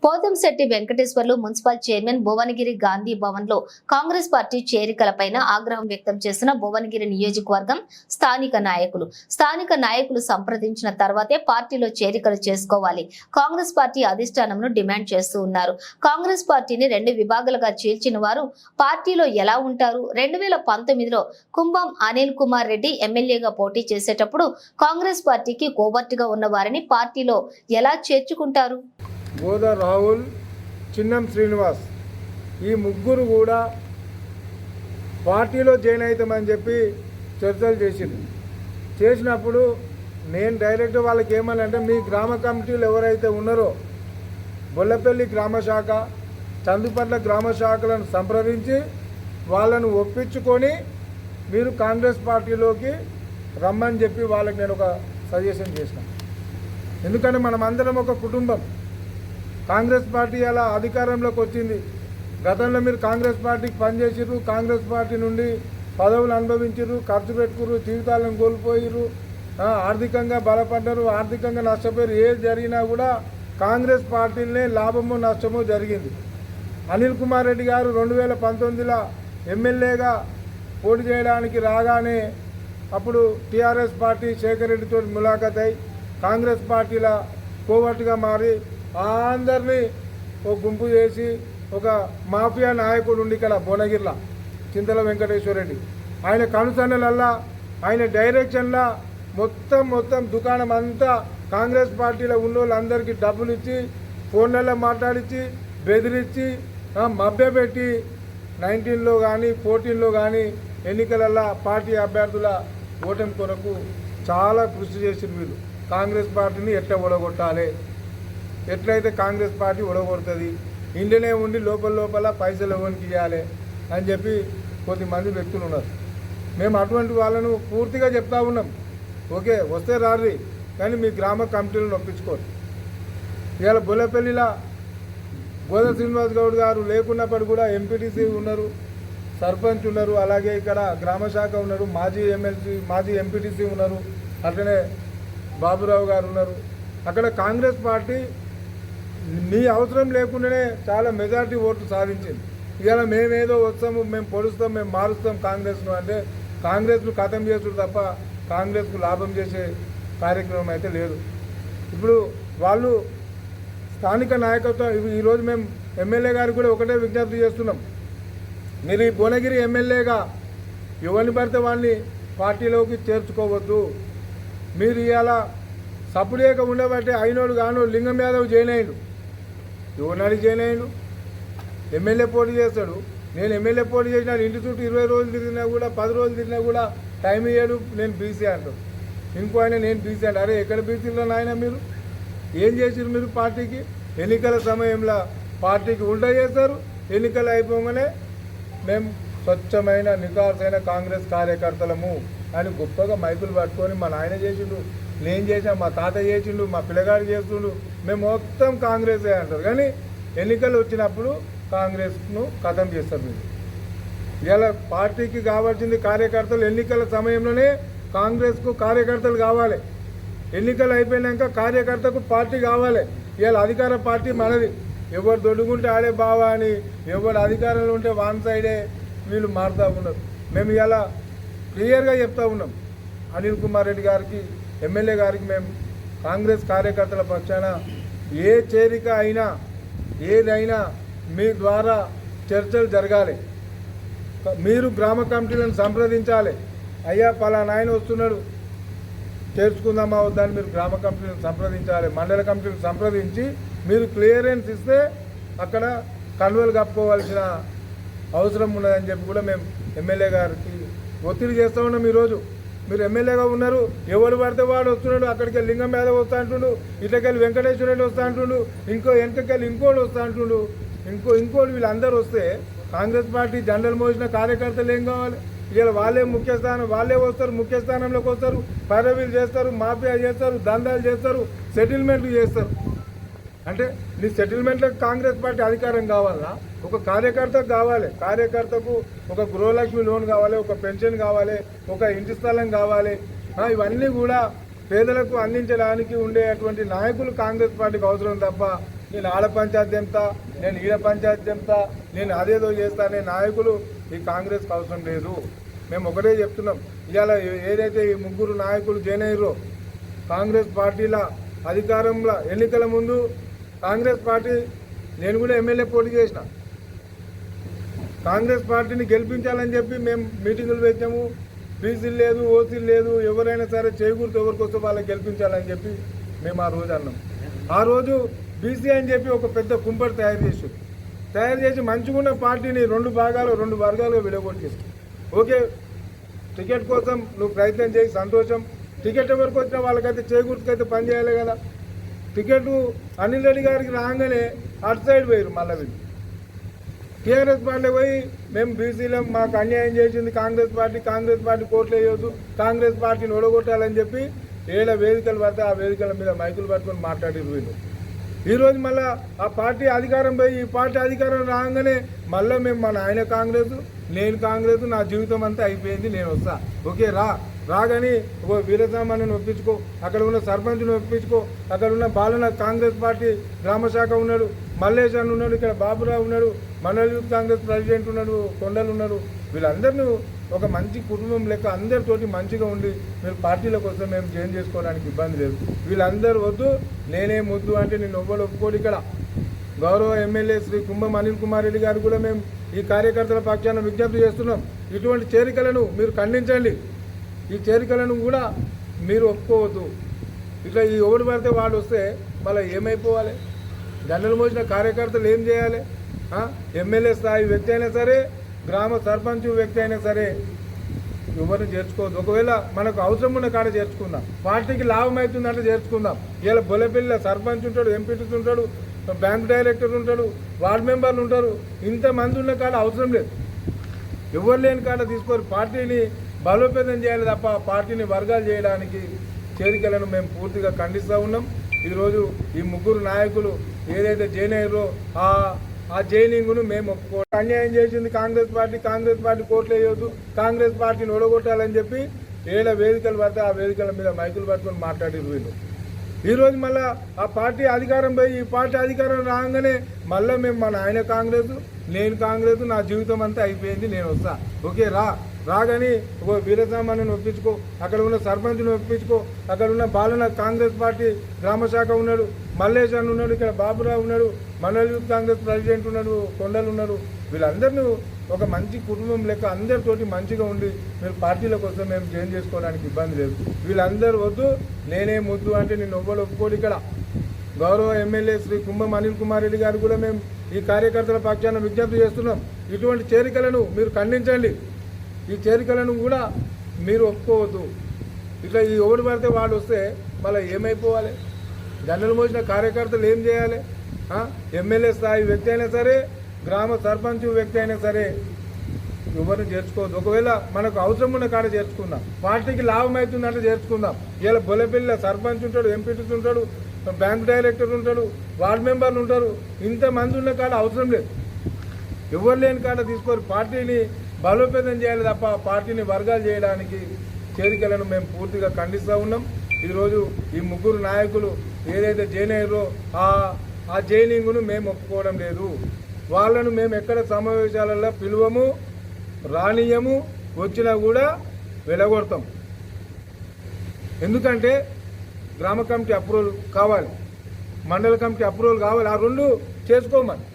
Pothamsetti Venkateswarlu municipal chairman Bhuvanagiri Gandhi Bhavan లో Congress party చేరికలపైన ఆగ్రహం వ్యక్తం చేసిన భువనగిరి నియోజకవర్గం స్థానిక నాయకులు సంప్రదించిన తర్వాతే పార్టీలో చేరికలు చేసుకోవాలి. కాంగ్రెస్ పార్టీ అధిష్టానంను డిమాండ్ చేస్తూ ఉన్నారు. కాంగ్రెస్ పార్టీని 2 విభాగాలుగా చీల్చిన వారు పార్టీలో ఎలా ఉంటారు? 2019లో కుంభం అనిల్ కుమార్ రెడ్డి ఎమ్మెల్యేగా పోటీ చేసేటప్పుడు కాంగ్రెస్ పార్టీకి కోవర్టుగా ఉన్న వారిని పార్టీలో ఎలా చేర్చుకుంటారు? గోద రాహుల్, చిన్నం శ్రీనివాస్ ఈ ముగ్గురు కూడా పార్టీలో జాయిన్ అవుతామని చెప్పి చర్చలు చేసినప్పుడు నేను డైరెక్ట్ వాళ్ళకి ఏమనంటే, మీ గ్రామ కమిటీలు ఎవరైతే ఉన్నారో బొల్లపల్లి గ్రామ శాఖ, చందుపట్ల గ్రామ శాఖలను సంప్రదించి వాళ్ళను ఒప్పించుకొని మీరు కాంగ్రెస్ పార్టీలోకి రమ్మని చెప్పి వాళ్ళకి నేను ఒక సజెషన్ చేసిన. ఎందుకంటే మనం అందరం ఒక కుటుంబం. కాంగ్రెస్ పార్టీ అలా అధికారంలోకి వచ్చింది. గతంలో మీరు కాంగ్రెస్ పార్టీకి పనిచేసిర్రు, కాంగ్రెస్ పార్టీ నుండి పదవులు అనుభవించారు, ఖర్చు పెట్టుకురు, జీవితాలను కోల్పోయారు, ఆర్థికంగా బలపడ్డారు, ఆర్థికంగా నష్టపోయారు. ఏది జరిగినా కూడా కాంగ్రెస్ పార్టీలనే లాభమో నష్టమో జరిగింది. అనిల్ కుమార్ రెడ్డి గారు 2019లో ఎమ్మెల్యేగా పోటీ చేయడానికి రాగానే అప్పుడు టీఆర్ఎస్ పార్టీ శేఖర్ రెడ్డితో ములాఖత్ అయి కాంగ్రెస్ పార్టీల కోవర్టుగా మారి అందరినీ ఒక గుంపు చేసి ఒక మాఫియా నాయకుడు ఉండి ఇక్కడ భువనగిరిలో చింతల వెంకటేశ్వర రెడ్డి, ఆయన కనుసన్నలల్లా, ఆయన డైరెక్షన్లో మొత్తం దుకాణం అంతా కాంగ్రెస్ పార్టీలో ఉన్న వాళ్ళందరికీ డబ్బులు ఇచ్చి, ఫోన్లలో మాట్లాడించి, బెదిరించి, మభ్యపెట్టి 19లో కానీ 14లో కానీ ఎన్నికలల్లో పార్టీ అభ్యర్థుల ఓటమి కొరకు చాలా కృషి చేసిన వీళ్ళు. కాంగ్రెస్ పార్టీని ఎట్లా ఓడగొట్టాలి, ఎట్లయితే కాంగ్రెస్ పార్టీ ఓడగొడుతుంది, ఇండియనే ఉండి లోపల పైసలు ఎవరికి ఇవ్వాలి అని చెప్పి కొద్దిమంది వ్యక్తులు ఉన్నారు. మేము అటువంటి వాళ్ళను పూర్తిగా చెప్తా ఉన్నాం. ఓకే, వస్తే రారి, కానీ మీ గ్రామ కమిటీలను ఒప్పించుకోరు. ఇవాళ బొల్లపల్లిలో గోద శ్రీనివాస్ గౌడ్ గారు లేకున్నప్పుడు కూడా ఎంపీటీసీ ఉన్నారు, సర్పంచ్ ఉన్నారు, అలాగే ఇక్కడ గ్రామ శాఖ ఉన్నారు, మాజీ ఎంపీటీసీ ఉన్నారు, అట్లనే బాబురావు గారు ఉన్నారు. అక్కడ కాంగ్రెస్ పార్టీ మీ అవసరం లేకుండానే చాలా మెజారిటీ ఓట్లు సాధించింది. ఇవాళ మేమేదో వస్తాము, మేము పొడుస్తాం, మేము మారుస్తాం కాంగ్రెస్ను అంటే కాంగ్రెస్ను ఖతం చేసుడు తప్ప కాంగ్రెస్కు లాభం చేసే కార్యక్రమం అయితే లేదు. ఇప్పుడు వాళ్ళు స్థానిక నాయకత్వం, ఈరోజు మేము ఎమ్మెల్యే గారికి కూడా ఒకటే విజ్ఞప్తి చేస్తున్నాం. మీరు ఈ భువనగిరి ఎమ్మెల్యేగా ఎవరిని పడితే వాళ్ళని పార్టీలోకి చేర్చుకోవద్దు. మీరు ఇవాళ సపరేట్గా ఉండబట్టే అయినోడు కానోడు లింగం యాదవ్ జాయిన్ అయ్యాడు, ఎవరినాడు జాయిన్ అయ్యాడు, ఎమ్మెల్యే పోటీ చేస్తాడు. నేను ఎమ్మెల్యే పోటీ చేసిన ఇంటి చుట్టూ 20 రోజులు తిరిగినా కూడా 10 రోజులు తిరిగినా కూడా టైం ఇయ్యాడు, నేను బీసీ అంటాడు. ఇంకో ఆయన నేను బీసీ అంటే, అరే ఎక్కడ బీసీలో నాయన మీరు ఏం చేసారు? మీరు పార్టీకి ఎన్నికల సమయంలో పార్టీకి ఉల్టా చేస్తారు, ఎన్నికలు అయిపోగానే మేము స్వచ్ఛమైన నికార్సైన కాంగ్రెస్ కార్యకర్తలము అని గొప్పగా మైకులు పట్టుకొని మా నాయన చేసిండు, నేను చేసా, మా తాత చేసిండు, మా పిల్లగాడు చేస్తుండు, మేము మొత్తం కాంగ్రెసే అంటారు. కానీ ఎన్నికలు వచ్చినప్పుడు కాంగ్రెస్ను ఖతం చేస్తారు. మీరు ఇలా పార్టీకి కావాల్సింది కార్యకర్తలు. ఎన్నికల సమయంలోనే కాంగ్రెస్కు కార్యకర్తలు కావాలి, ఎన్నికలు అయిపోయినాక కార్యకర్తకు పార్టీ కావాలి. ఇవాళ అధికార పార్టీ మనది, ఎవరు దొడ్డుకుంటే ఆడే బావా అని, ఎవరు అధికారంలో ఉంటే వన్ సైడే వీళ్ళు మారుతూ ఉన్నారు. మేము ఇలా క్లియర్గా చెప్తా ఉన్నాం అనిల్ కుమార్ రెడ్డి గారికి, ఎమ్మెల్యే గారికి, మేము కాంగ్రెస్ కార్యకర్తల పక్షాన ఏ చేరిక అయినా ఏదైనా మీ ద్వారా చర్చలు జరగాలి. మీరు గ్రామ కమిటీలను సంప్రదించాలి. అయ్యా పలానా ఆయన వస్తున్నాడు, చేర్చుకుందామా వద్దని మీరు గ్రామ కమిటీలను సంప్రదించాలి. మండల కమిటీలను సంప్రదించి మీరు క్లియరెన్స్ ఇస్తే అక్కడ కన్వలు కప్పుకోవాల్సిన అవసరం ఉన్నదని చెప్పి కూడా మేము ఎమ్మెల్యే గారికి ఒత్తిడి చేస్తూ ఉన్నాం. ఈరోజు మీరు ఎమ్మెల్యేగా ఉన్నారు, ఎవరు పడితే వాడు వస్తున్నాడు, అక్కడికి లింగం యాదవ్ వస్తా అంటుండు, ఇట్లకెళ్ళి వెంకటేశ్వర రెడ్డి వస్తా అంటుండు, వెనకకెళ్ళి ఇంకోటి వస్తా అంటుండు, ఇంకోటి వీళ్ళందరూ వస్తే కాంగ్రెస్ పార్టీ జెండలు మోసిన కార్యకర్తలు ఏం కావాలి? ఇలా వాళ్ళే వాళ్ళే వస్తారు, ముఖ్య స్థానంలోకి వస్తారు, పదవీలు చేస్తారు, మాఫియా చేస్తారు, దందాలు చేస్తారు, సెటిల్మెంట్లు చేస్తారు. అంటే నీ సెటిల్మెంట్లకు కాంగ్రెస్ పార్టీ అధికారం కావాలా? ఒక కార్యకర్తకు కావాలి, కార్యకర్తకు ఒక గృహలక్ష్మి లోన్ కావాలి, ఒక పెన్షన్ కావాలి, ఒక ఇంటి స్థలం కావాలి. ఇవన్నీ కూడా పేదలకు అందించడానికి ఉండేటువంటి నాయకులు కాంగ్రెస్ పార్టీకి అవసరం తప్ప నేను ఆడ పంచాయతీ చెప్తా, నేను ఈడ పంచాయతీ చెప్తా, నేను అదేదో చేస్తా అనే నాయకులు ఈ కాంగ్రెస్కి అవసరం లేదు. మేము ఒకటే చెప్తున్నాం, ఇవాళ ఏదైతే ఈ ముగ్గురు నాయకులు జాయిన్ అయ్యారో కాంగ్రెస్ పార్టీల అధికారంలో ఎన్నికల ముందు కాంగ్రెస్ పార్టీ, నేను కూడా ఎమ్మెల్యే పోటీ చేసిన, కాంగ్రెస్ పార్టీని గెలిపించాలని చెప్పి మేము మీటింగులు పెట్టాము. బీసీలు లేదు, ఓసీలు లేదు, ఎవరైనా సరే చేకూరుతో ఎవరికి వస్తే వాళ్ళకి గెలిపించాలని చెప్పి మేము ఆ రోజు అన్నాం. ఆ రోజు బీసీ అని చెప్పి ఒక పెద్ద కుంపటి తయారు చేసి మంచిగా ఉన్న పార్టీని రెండు వర్గాలుగా విడగొట్టేసి, ఓకే టికెట్ కోసం నువ్వు ప్రయత్నం చేయి, సంతోషం. టికెట్ ఎవరికి వచ్చినా వాళ్ళకైతే చేకూర్చుకైతే పని చేయాలి కదా. టికెట్ అనిల్ రెడ్డి గారికి రాగానే అటు సైడ్ పోయారు. మళ్ళీ వీళ్ళు టీఆర్ఎస్ పార్టీ పోయి మేము బీసీలో మాకు అన్యాయం చేసింది కాంగ్రెస్ పార్టీ కోట్లు వేయొద్దు, కాంగ్రెస్ పార్టీని ఓడగొట్టాలని చెప్పి ఏళ్ళ వేదికలు పడితే ఆ వేదికల మీద మైకులు పట్టుకొని మాట్లాడారు వీళ్ళు. ఈరోజు మళ్ళీ ఆ పార్టీ అధికారం పోయి ఈ పార్టీ అధికారం రాగానే మళ్ళీ మేము మన ఆయన కాంగ్రెస్, నేను కాంగ్రెస్, నా జీవితం అంతా అయిపోయింది, నేను వస్తా. ఓకే రాగాని ఒక వీరసామాన్యని ఒప్పించుకో, అక్కడ ఉన్న సర్పంచ్ని ఒప్పించుకో, అక్కడ ఉన్న బాలన కాంగ్రెస్ పార్టీ గ్రామ శాఖ ఉన్నాడు, మల్లేష్ అని ఉన్నాడు, ఇక్కడ బాబురావు ఉన్నాడు, మండల యూత్ కాంగ్రెస్ ప్రెసిడెంట్ ఉన్నాడు, కొండలు ఉన్నారు. వీళ్ళందరినీ ఒక మంచి కుటుంబం లెక్క అందరితోటి మంచిగా ఉండి మీరు పార్టీల కోసం మేము చేంజ్ చేసుకోవడానికి ఇబ్బంది లేదు. వీళ్ళందరూ వద్దు, నేనే ముద్దు అంటే నేను ఎవ్వరు ఒప్పుకోడు. ఇక్కడ గౌరవ ఎమ్మెల్యే శ్రీ కుంభం అనిల్ కుమార్ రెడ్డి గారు కూడా మేము ఈ కార్యకర్తల పక్షాన విజ్ఞప్తి చేస్తున్నాం. ఇటువంటి చేరికలను మీరు ఖండించండి, ఈ చేరికలను కూడా మీరు ఒప్పుకోవద్దు. ఇట్లా ఈ ఓడి పడితే వాడు వస్తే మళ్ళీ ఏమైపోవాలి? దండలు మోసిన కార్యకర్తలు ఏం చేయాలి? ఎమ్మెల్యే స్థాయి వ్యక్తి అయినా సరే, గ్రామ సర్పంచ్ వ్యక్తి అయినా సరే ఎవరిని చేర్చుకోవద్దు. ఒకవేళ మనకు అవసరం ఉన్న కాడ చేర్చుకుందాం, పార్టీకి లాభం అవుతుందంటే చేర్చుకుందాం. ఇలా బొల్లపల్లిలో సర్పంచ్ ఉంటాడు, ఎంపీటీస్ ఉంటాడు, బ్యాంక్ డైరెక్టర్ ఉంటాడు, వార్డు మెంబర్లు ఉంటారు. ఇంతమంది ఉన్న కాడ అవసరం లేదు. ఎవరు లేని కాడ తీసుకొని పార్టీని బలోపేతం చేయాలి తప్ప పార్టీని వర్గాలు చేయడానికి చేరికలను మేము పూర్తిగా ఖండిస్తూ ఉన్నాం. ఈరోజు ఈ ముగ్గురు నాయకులు ఏదైతే జాయిన్ అయ్యారో ఆ జైనింగ్ను మేము ఒప్పుకోవడం. అన్యాయం చేసింది కాంగ్రెస్ పార్టీ కోట్లు వేయొద్దు, కాంగ్రెస్ పార్టీని ఓడగొట్టాలని చెప్పి ఏళ్ళ వేదికలు పడితే ఆ వేదికల మీద మైకులు పట్టుకొని మాట్లాడారు వీళ్ళు. ఈరోజు మళ్ళీ ఆ పార్టీ అధికారం పోయి ఈ పార్టీ అధికారం రాగానే మళ్ళీ మేము మన ఆయన కాంగ్రెస్, నేను కాంగ్రెస్, నా జీవితం అంతా అయిపోయింది, నేను వస్తా. ఓకే రాగాని ఒక వీరసామాన్యని ఒప్పించుకో, అక్కడ ఉన్న సర్పంచ్ని ఒప్పించుకో, అక్కడ ఉన్న బాలన కాంగ్రెస్ పార్టీ గ్రామ శాఖ ఉన్నాడు, మల్లేష్ అని ఉన్నాడు, ఇక్కడ బాబురావు ఉన్నాడు, మండల యూత్ కాంగ్రెస్ ప్రెసిడెంట్ ఉన్నాడు, కొండలు ఉన్నారు. వీళ్ళందరినీ ఒక మంచి కుటుంబం లెక్క అందరితోటి మంచిగా ఉండి మీరు పార్టీల కోసం మేము చేంజ్ చేసుకోవడానికి ఇబ్బంది లేదు. వీళ్ళందరూ వద్దు, నేనే ముద్దు అంటే నేను ఎవ్వరు ఒప్పుకోడు. ఇక్కడ గౌరవ ఎమ్మెల్యే శ్రీ కుంభం అనిల్ కుమార్ రెడ్డి గారు కూడా మేము ఈ కార్యకర్తల పక్షాన విజ్ఞప్తి చేస్తున్నాం. ఇటువంటి చేరికలను మీరు ఖండించండి, ఈ చేరికలను కూడా మీరు ఒప్పుకోవద్దు. ఇట్లా ఈ ఓడి పడితే వాడు వస్తే మళ్ళీ ఏమైపోవాలి? దండలు మోసిన కార్యకర్తలు ఏం చేయాలి? ఎమ్మెల్యే స్థాయి వ్యక్తి అయినా సరే, గ్రామ సర్పంచ్ వ్యక్తి అయినా సరే ఎవరిని చేర్చుకోవద్దు. ఒకవేళ మనకు అవసరం ఉన్న కాడ చేర్చుకుందాం, పార్టీకి లాభం అవుతుందంటే చేర్చుకుందాం. ఇలా బొల్లపల్లిలో సర్పంచ్ ఉంటాడు, ఎంపీటీస్ ఉంటాడు, బ్యాంక్ డైరెక్టర్ ఉంటాడు, వార్డు మెంబర్లు ఉంటారు. ఇంతమంది ఉన్న కాడ అవసరం లేదు. ఎవరు లేని కాడ తీసుకొని పార్టీని బలోపేతం చేయాలి తప్ప పార్టీని వర్గాలు చేయడానికి చేరికలను మేము పూర్తిగా ఖండిస్తూ ఉన్నాం. ఈరోజు ఈ ముగ్గురు నాయకులు ఏదైతే జాయిన్ అయ్యారో ఆ జైనింగ్ను మేము ఒప్పుకోవడం లేదు. వాళ్ళను మేము ఎక్కడ సమావేశాలలో పిలువము, రానియము, వచ్చినా కూడా వెలగొడతాం. ఎందుకంటే గ్రామ కమిటీ అప్రూవల్ కావాలి, మండల కమిటీ అప్రూవల్ కావాలి. ఆ రెండు చేసుకోమని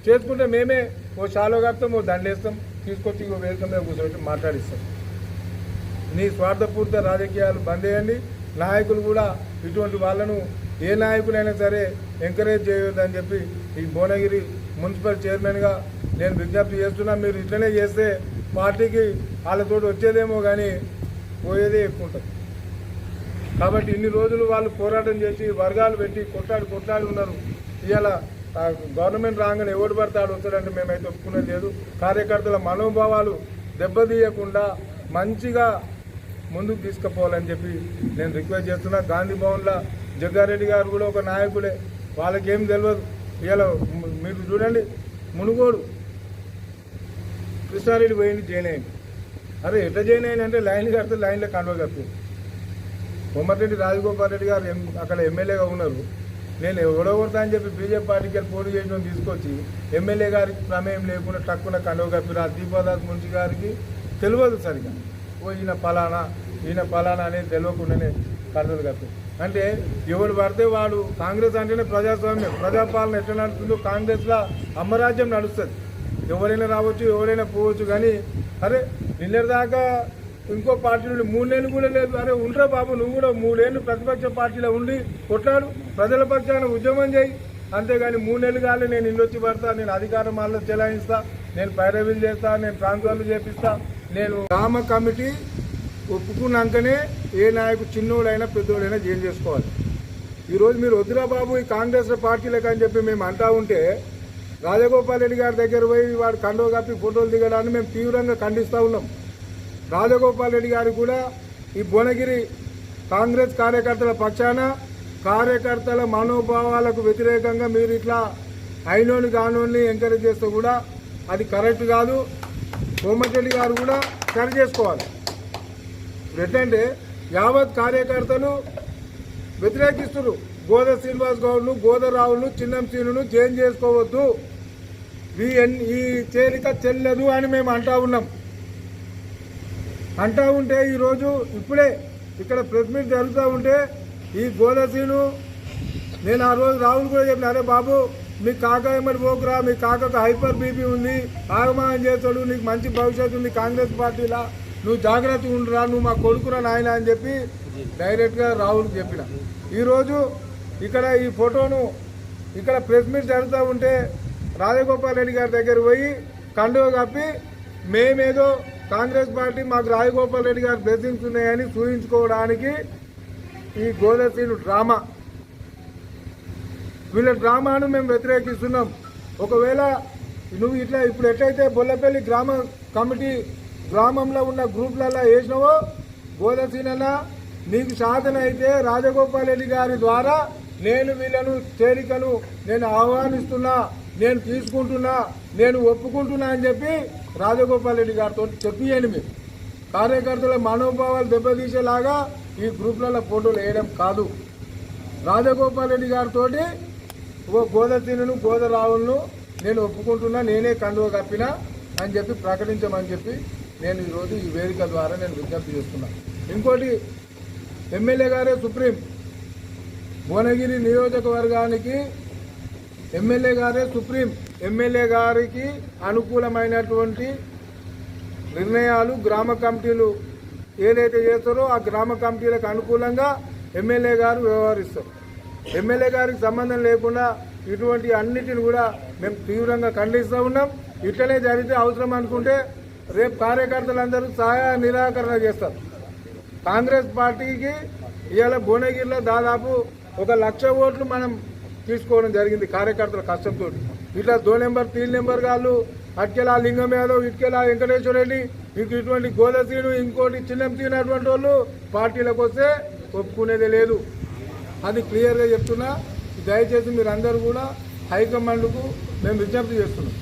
చేసుకుంటే మేమే ఓ షాలో కడతాం, ఓ దండేస్తాం, తీసుకొచ్చి ఇంకో వేదిక మీద కూర్చోబెట్టి మాట్లాడిస్తాం. నీ స్వార్థపూరిత రాజకీయాలు బంద్ చేయండి. నాయకులు కూడా ఇటువంటి వాళ్ళను ఏ నాయకులైనా సరే ఎంకరేజ్ చేయొద్దని చెప్పి ఈ భువనగిరి మున్సిపల్ చైర్మన్గా నేను విజ్ఞప్తి చేస్తున్నా. మీరు ఇట్లనే చేస్తే పార్టీకి వాళ్ళతో వచ్చేదేమో కానీ పోయేదే ఎక్కువ ఉంటుంది. కాబట్టి ఇన్ని రోజులు వాళ్ళు పోరాటం చేసి వర్గాలు పెట్టి కొట్లాడి ఉన్నారు. ఇవాళ గవర్నమెంట్ రాగానే ఎవడు పడతాడు వస్తాడంటే మేమైతే ఒప్పుకునేది లేదు. కార్యకర్తల మనోభావాలు దెబ్బతీయకుండా మంచిగా ముందుకు తీసుకుపోవాలని చెప్పి నేను రిక్వెస్ట్ చేస్తున్నా. గాంధీ భవన్లో జగ్గారెడ్డి గారు కూడా ఒక నాయకుడే, వాళ్ళకేం తెలియదు. ఇవాళ మీరు చూడండి, మునుగోడు కృష్ణారెడ్డి పోయింది జాయిన్ అయ్యింది. అరే ఎట్లా జాయిన్ అయ్యింది అంటే లైన్ కడితే లైన్లో కండువ కప్పింది. కొమ్మటిరెడ్డి రాజగోపాల్ రెడ్డి గారు అక్కడ ఎమ్మెల్యేగా ఉన్నారు, నేను ఎవడో కొడతా అని చెప్పి బీజేపీ పార్టీకి వెళ్ళి పోటీ చేయడం తీసుకొచ్చి ఎమ్మెల్యే గారికి ప్రమేయం లేకుండా టక్కున కండువ కప్పిన దీపాదాస్ మున్షి గారికి తెలియదు సరిగా ఈయన పలానా అనేది తెలియకుండానే కండువలు కప్పి అంటే ఎవరు పడితే వాడు కాంగ్రెస్ అంటేనే ప్రజాస్వామ్యం ప్రజాపాలన ఎట్లా నడుస్తుందో కాంగ్రెస్లో అమ్మరాజ్యం నడుస్తుంది ఎవరైనా రావచ్చు ఎవరైనా పోవచ్చు కానీ అరే నిన్నటిదాకా ఇంకో పార్టీ నుండి 3 నెలలు కూడా లేదు అరే ఉండరా బాబు నువ్వు కూడా 3 ఏళ్ళు ప్రతిపక్ష పార్టీలో ఉండి కొట్లాడు ప్రజల పక్షాన ఉద్యమం చేయి అంతేగాని 3 నెలలు కాలే నేను ఇల్లు వచ్చి పడతా నేను అధికారం వల్ల చెలాయిస్తా నేను పైరవీలు చేస్తా నేను ప్రాంతాలు చేపిస్తా నేను గ్రామ కమిటీ ఒప్పుకున్నాకనే ఏ నాయకు చిన్నోడైనా పెద్దోడైనా జైలు చేసుకోవాలి ఈరోజు మీరు వద్దురా బాబు ఈ కాంగ్రెస్ పార్టీలకు అని చెప్పి మేము అంటా ఉంటే రాజగోపాల్ రెడ్డి గారి దగ్గర పోయి వాడు కండువ కప్పి ఫోటోలు దిగడాన్ని మేము తీవ్రంగా ఖండిస్తూ ఉన్నాం రాజగోపాల్ రెడ్డి గారు కూడా ఈ భువనగిరి కాంగ్రెస్ కార్యకర్తల పక్షాన కార్యకర్తల మనోభావాలకు వ్యతిరేకంగా మీరు ఇట్లా అయినోని కానోని ఎంకరేజ్ చేస్తే కూడా అది కరెక్ట్ కాదు కోమటిరెడ్డి గారు కూడా సరి చేసుకోవాలి ఎట్లంటే యావత్ కార్యకర్తలు వ్యతిరేకిస్తున్నారు గోద శ్రీనివాస్ గౌడ్ను గోదరావును చిన్నం సీనును చేంజ్ చేసుకోవద్దు ఈ చేరిక చెల్లదు అని మేము అంటా ఉన్నాం అంటా ఉంటే ఈరోజు ఇప్పుడే ఇక్కడ ప్రెస్ మీట్ జరుగుతూ ఉంటే ఈ గోదసీను నేను ఆ రోజు రాహుల్ కూడా చెప్పిన అరే బాబు మీ కాక ఏమని పోకురా మీ కాకకు హైపర్ బీపీ ఉంది ఆగమానం చేస్తాడు నీకు మంచి భవిష్యత్తు ఉంది కాంగ్రెస్ పార్టీలా నువ్వు జాగ్రత్తగా ఉండరా నువ్వు మా కొడుకురా నాయన అని చెప్పి డైరెక్ట్గా రాహుల్కి చెప్పిన ఈరోజు ఇక్కడ ఈ ఫోటోను ఇక్కడ ప్రెస్ మీట్ జరుగుతూ ఉంటే రాజగోపాల్ రెడ్డి గారి దగ్గర పోయి కండువ కప్పి మేమేదో కాంగ్రెస్ పార్టీ మాకు రాజగోపాల్ రెడ్డి గారి బ్లెస్సింగ్స్ ఉన్నాయని చూపించుకోవడానికి ఈ గోదసీను డ్రామా వీళ్ళ డ్రామాను మేము వ్యతిరేకిస్తున్నాం ఒకవేళ నువ్వు ఇట్లా ఇప్పుడు ఎట్లయితే బొల్లపల్లి గ్రామ కమిటీ గ్రామంలో ఉన్న గ్రూప్లలో వేసినావో గోదసీనన్నా నీకు సాధన అయితే రాజగోపాల్ రెడ్డి గారి ద్వారా నేను వీళ్ళను చేరికను నేను ఆహ్వానిస్తున్నా నేను తీసుకుంటున్నా నేను ఒప్పుకుంటున్నా అని చెప్పి రాజగోపాల్ రెడ్డి గారితో చెప్పియండి మీరు కార్యకర్తల మనోభావాలు దెబ్బతీసేలాగా ఈ గ్రూప్లలో ఫోటోలు వేయడం కాదు రాజగోపాల్ రెడ్డి గారితో గోదసీనును గోదరావులను నేను ఒప్పుకుంటున్నా నేనే కండువ కప్పినా అని చెప్పి ప్రకటించమని చెప్పి నేను ఈరోజు ఈ వేదిక ద్వారా నేను విజ్ఞప్తి చేస్తున్నా ఇంకోటి ఎమ్మెల్యే గారే సుప్రీం భువనగిరి నియోజకవర్గానికి ఎమ్మెల్యే గారే సుప్రీం ఎమ్మెల్యే గారికి అనుకూలమైనటువంటి నిర్ణయాలు గ్రామ కమిటీలు ఏదైతే చేస్తారో ఆ గ్రామ కమిటీలకు అనుకూలంగా ఎమ్మెల్యే గారు వ్యవహరిస్తారు ఎమ్మెల్యే గారికి సంబంధం లేకుండా ఇటువంటి అన్నిటిని కూడా మేము తీవ్రంగా ఖండిస్తూ ఉన్నాం ఇట్లనే జరిగితే అవసరం అనుకుంటే రేపు కార్యకర్తలందరూ సహాయ నిరాకరణ చేస్తారు కాంగ్రెస్ పార్టీకి ఇవాళ భువనగిరిలో దాదాపు 1,00,000 ఓట్లు మనం తీసుకోవడం జరిగింది కార్యకర్తల కష్టంతో ఇట్లా 2 నెంబర్ 3 నెంబర్ గాళ్ళు అట్కెలా లింగం యాదవ్ ఇటుకెలా వెంకటేశ్వర రెడ్డి ఇటువంటి గోదసీను ఇంకోటి చిన్నం తీనటువంటి వాళ్ళు పార్టీలకు వస్తే ఒప్పుకునేదే లేదు అది క్లియర్గా చెప్తున్నా దయచేసి మీరందరూ కూడా హైకమాండ్కు మేము విజ్ఞప్తి చేస్తున్నాం